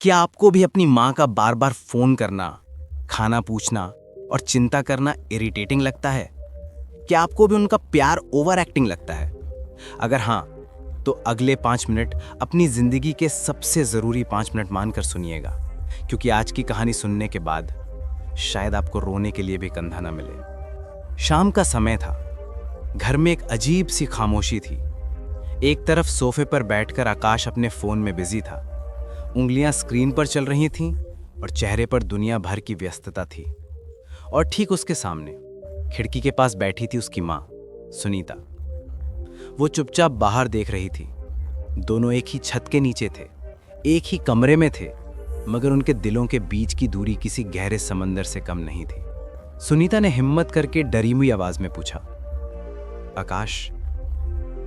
क्या आपको भी अपनी माँ का बार बार फोन करना, खाना पूछना और चिंता करना इरिटेटिंग लगता है? क्या आपको भी उनका प्यार ओवर एक्टिंग लगता है? अगर हाँ, तो अगले 5 मिनट अपनी जिंदगी के सबसे जरूरी 5 मिनट मानकर सुनिएगा, क्योंकि आज की कहानी सुनने के बाद शायद आपको रोने के लिए भी कंधा न मिले। शाम का समय था। घर में एक अजीब सी खामोशी थी। एक तरफ सोफे पर बैठकर आकाश अपने फोन में बिजी था। उंगलियां स्क्रीन पर चल रही थीं और चेहरे पर दुनिया भर की व्यस्तता थी। और ठीक उसके सामने खिड़की के पास बैठी थी उसकी माँ सुनीता। वो चुपचाप बाहर देख रही थी। दोनों एक ही छत के नीचे थे, एक ही कमरे में थे, मगर उनके दिलों के बीच की दूरी किसी गहरे समंदर से कम नहीं थी। सुनीता ने हिम्मत करके डरी हुई आवाज में पूछा, आकाश,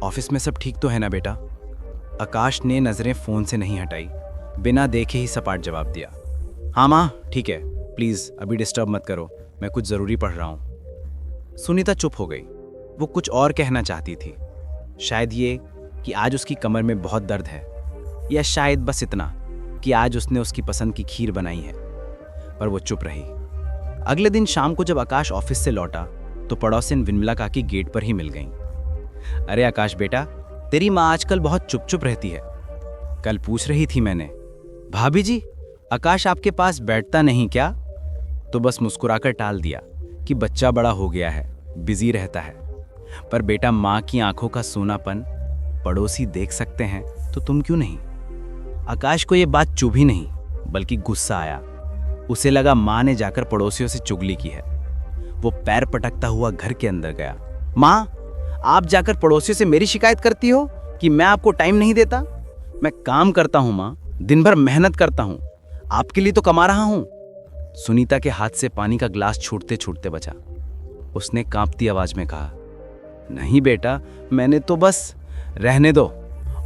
ऑफिस में सब ठीक तो है ना बेटा? आकाश ने नजरें फोन से नहीं हटाई, बिना देखे ही सपाट जवाब दिया, हाँ माँ ठीक है, प्लीज अभी डिस्टर्ब मत करो, मैं कुछ जरूरी पढ़ रहा हूं। सुनीता चुप हो गई। वो कुछ और कहना चाहती थी, शायद ये कि आज उसकी कमर में बहुत दर्द है, या शायद बस इतना कि आज उसने उसकी पसंद की खीर बनाई है, पर वो चुप रही। अगले दिन शाम को जब आकाश ऑफिस से लौटा तो पड़ोसिन विमला काकी गेट पर ही मिल गईं। अरे आकाश बेटा, तेरी माँ आजकल बहुत चुप चुप रहती है, कल पूछ रही थी मैंने। भाभी जी, आकाश आपके पास बैठता नहीं क्या? तो बस मुस्कुराकर टाल दिया कि बच्चा बड़ा हो गया है, बिजी रहता है। पर बेटा, माँ की आंखों का सोनापन पड़ोसी देख सकते हैं तो तुम क्यों नहीं? आकाश को यह बात चुभी नहीं, बल्कि गुस्सा आया। उसे लगा माँ ने जाकर पड़ोसियों से चुगली की है। वो पैर पटकता हुआ घर के अंदर गया। माँ, आप जाकर पड़ोसियों से मेरी शिकायत करती हो कि मैं आपको टाइम नहीं देता? मैं काम करता हूं माँ, दिन भर मेहनत करता हूं, आपके लिए तो कमा रहा हूं। सुनीता के हाथ से पानी का ग्लास छूटते छूटते बचा। उसने कांपती आवाज में कहा, नहीं बेटा, मैंने तो बस, रहने दो।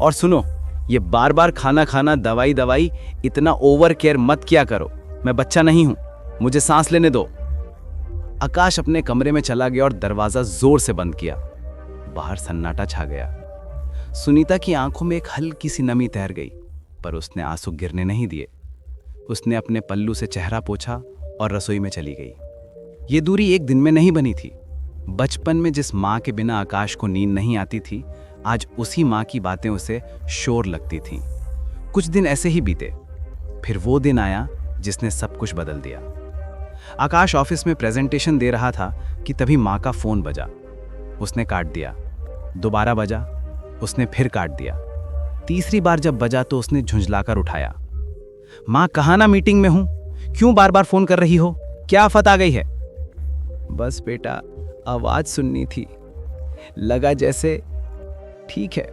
और सुनो, ये बार बार खाना खाना, दवाई दवाई, इतना ओवर केयर मत किया करो। मैं बच्चा नहीं हूं, मुझे सांस लेने दो। आकाश अपने कमरे में चला गया और दरवाजा जोर से बंद किया। बाहर सन्नाटा छा गया। सुनीता की आंखों में एक हल्की सी नमी तैर गई, पर उसने आंसू गिरने नहीं दिए। उसने अपने पल्लू से चेहरा पोंछा और रसोई में चली गई। ये दूरी एक दिन में नहीं बनी थी। बचपन में जिस माँ के बिना आकाश को नींद नहीं आती थी, आज उसी माँ की बातें उसे शोर लगती थीं। कुछ दिन ऐसे ही बीते। फिर वो दिन आया जिसने सब कुछ बदल दिया। आकाश ऑफिस में प्रेजेंटेशन दे रहा था कि तभी माँ का फोन बजा। उसने काट दिया। दोबारा बजा, उसने फिर काट दिया। तीसरी बार जब बजा तो उसने झुंझलाकर उठाया। माँ, कहाँ ना मीटिंग में हूं, क्यों बार बार फोन कर रही हो? क्या आफत आ गई है? बस बेटा, आवाज सुननी थी, लगा जैसे, ठीक है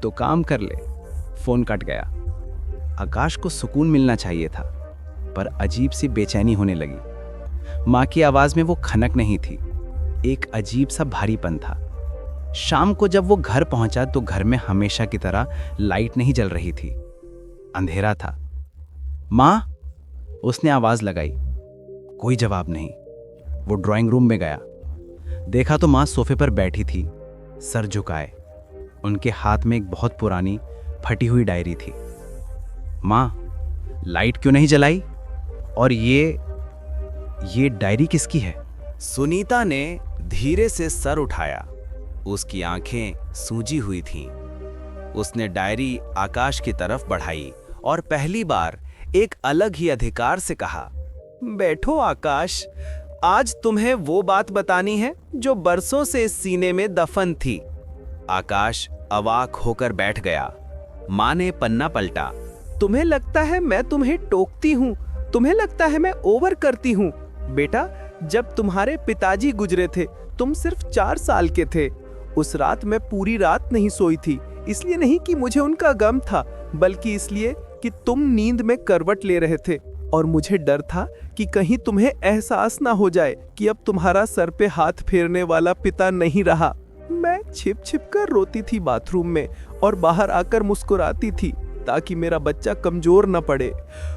तो काम कर ले। फोन कट गया। आकाश को सुकून मिलना चाहिए था, पर अजीब सी बेचैनी होने लगी। माँ की आवाज में वो खनक नहीं थी, एक अजीब सा भारीपन था। शाम को जब वो घर पहुंचा तो घर में हमेशा की तरह लाइट नहीं जल रही थी, अंधेरा था। माँ, उसने आवाज लगाई। कोई जवाब नहीं। वो ड्राइंग रूम में गया। देखा तो माँ सोफे पर बैठी थी, सर झुकाए। उनके हाथ में एक बहुत पुरानी फटी हुई डायरी थी। माँ, लाइट क्यों नहीं जलाई? और ये डायरी किसकी है? सुनीता ने धीरे से सर उठाया। उसकी आंखें सूजी हुई थीं। उसने डायरी आकाश की तरफ बढ़ाई और पहली बार एक अलग ही अधिकार से कहा, बैठो आकाश, आज तुम्हें वो बात बतानी है जो बरसों से सीने में दफन थी। आकाश अवाक होकर बैठ गया। माँ ने पन्ना पलटा। तुम्हें लगता है मैं तुम्हें टोकती हूँ, तुम्हें लगता है मैं ओवर करती हूँ। बेटा, जब तुम्हारे पिताजी गुजरे थे, तुम सिर्फ 4 साल के थे। उस रात मैं पूरी रात नहीं सोई थी, इसलिए नहीं कि मुझे उनका गम था, बल्कि इसलिए कि तुम नींद में करवट ले रहे थे और मुझे डर था कि कहीं तुम्हें एहसास ना हो जाए कि अब तुम्हारा सर पे हाथ फेरने वाला पिता नहीं रहा। मैं छिप छिप कर रोती थी बाथरूम में और बाहर आकर मुस्कुराती थी ताकि मेरा बच्चा कमजोर न पड़े।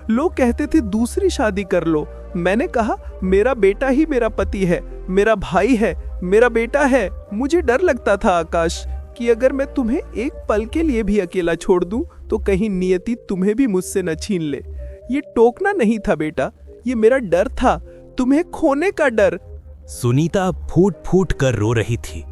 लोग कहते थे दूसरी शादी कर लो। मैंने कहा मेरा बेटा ही मेरा पति है, मेरा भाई है, मेरा बेटा है। मुझे डर लगता था आकाश कि अगर मैं तुम्हें एक पल के लिए भी अकेला छोड़ दूं तो कहीं नियति तुम्हें भी मुझसे न छीन ले। ये टोकना नहीं था बेटा, ये मेरा डर था, तुम्हें खोने का डर। सुनीता फूट फूट कर रो रही थी।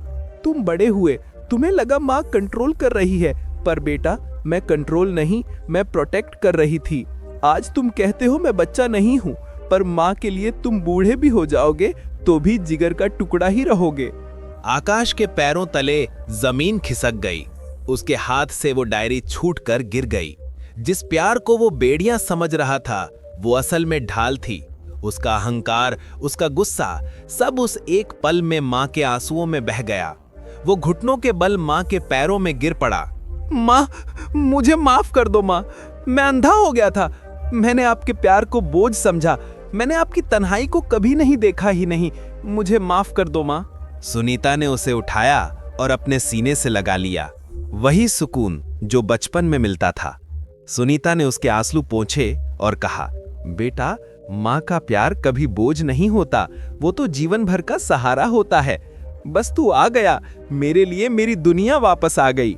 तुम बड़े हुए, तुम्हें लगा माँ कंट्रोल कर रही है, पर बेटा मैं कंट्रोल नहीं, मैं प्रोटेक्ट कर रही थी। आज तुम कहते हो मैं बच्चा नहीं हूँ, पर माँ के लिए तुम बूढ़े भी हो जाओगे तो भी जिगर का टुकड़ा ही रहोगे। आकाश के पैरों तले जमीन खिसक गई। उसके हाथ से वो डायरी छूटकर गिर गई। जिस प्यार को वो बेड़ियां समझ रहा था वो असल में ढाल थी। उसका अहंकार, उसका गुस्सा, सब उस एक पल में माँ के आंसुओं में बह गया। वो घुटनों के बल माँ के पैरों में गिर पड़ा। माँ, मुझे माफ कर दो माँ, मैं अंधा हो गया था। मैंने आपके प्यार को बोझ समझा, मैंने आपकी तन्हाई को कभी नहीं देखा ही नहीं। मुझे माफ कर दो माँ। सुनीता ने उसे उठाया और अपने सीने से लगा लिया। वही सुकून जो बचपन में मिलता था। सुनीता ने उसके आंसू पोंछे और कहा, बेटा माँ का प्यार कभी बोझ नहीं होता, वो तो जीवन भर का सहारा होता है। बस तू आ गया, मेरे लिए मेरी दुनिया वापस आ गई।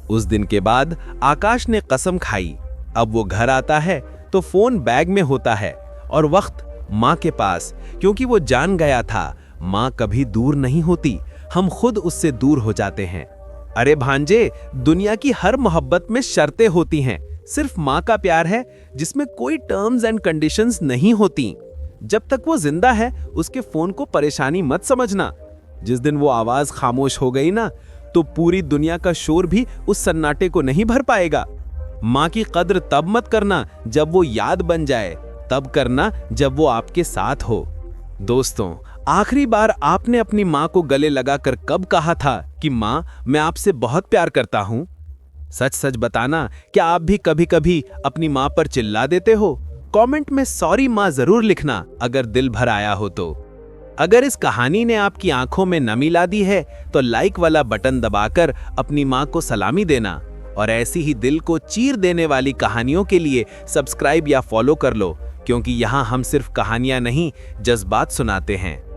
उस दिन के बाद आकाश ने कसम खाई, अब वो घर आता है तो फोन बैग में होता है और वक्त माँ के पास, क्योंकि वो जान गया था माँ कभी दूर नहीं होती, हम खुद उससे दूर हो जाते हैं। अरे भांजे, दुनिया की हर मोहब्बत में शर्तें होती हैं, सिर्फ माँ का प्यार है जिसमें कोई टर्म्स एंड कंडीशंस नहीं होती। जब तक वो जिंदा है उसके फोन को परेशानी मत समझना। जिस दिन वो आवाज खामोश हो गई ना, तो पूरी दुनिया का शोर भी उस सन्नाटे को नहीं भर पाएगा। माँ की कद्र तब मत करना जब वो याद बन जाए, तब करना जब वो आपके साथ हो। दोस्तों, आखिरी बार आपने अपनी माँ को गले लगाकर कब कहा था कि माँ मैं आपसे बहुत प्यार करता हूँ? सच सच बताना, क्या आप भी कभी कभी अपनी माँ पर चिल्ला देते हो? कमेंट में सॉरी माँ जरूर लिखना अगर दिल भर आया हो तो। अगर इस कहानी ने आपकी आंखों में नमी ला दी है तो लाइक वाला बटन दबाकर अपनी माँ को सलामी देना, और ऐसी ही दिल को चीर देने वाली कहानियों के लिए सब्सक्राइब या फॉलो कर लो, क्योंकि यहाँ हम सिर्फ कहानियां नहीं, जज्बात सुनाते हैं।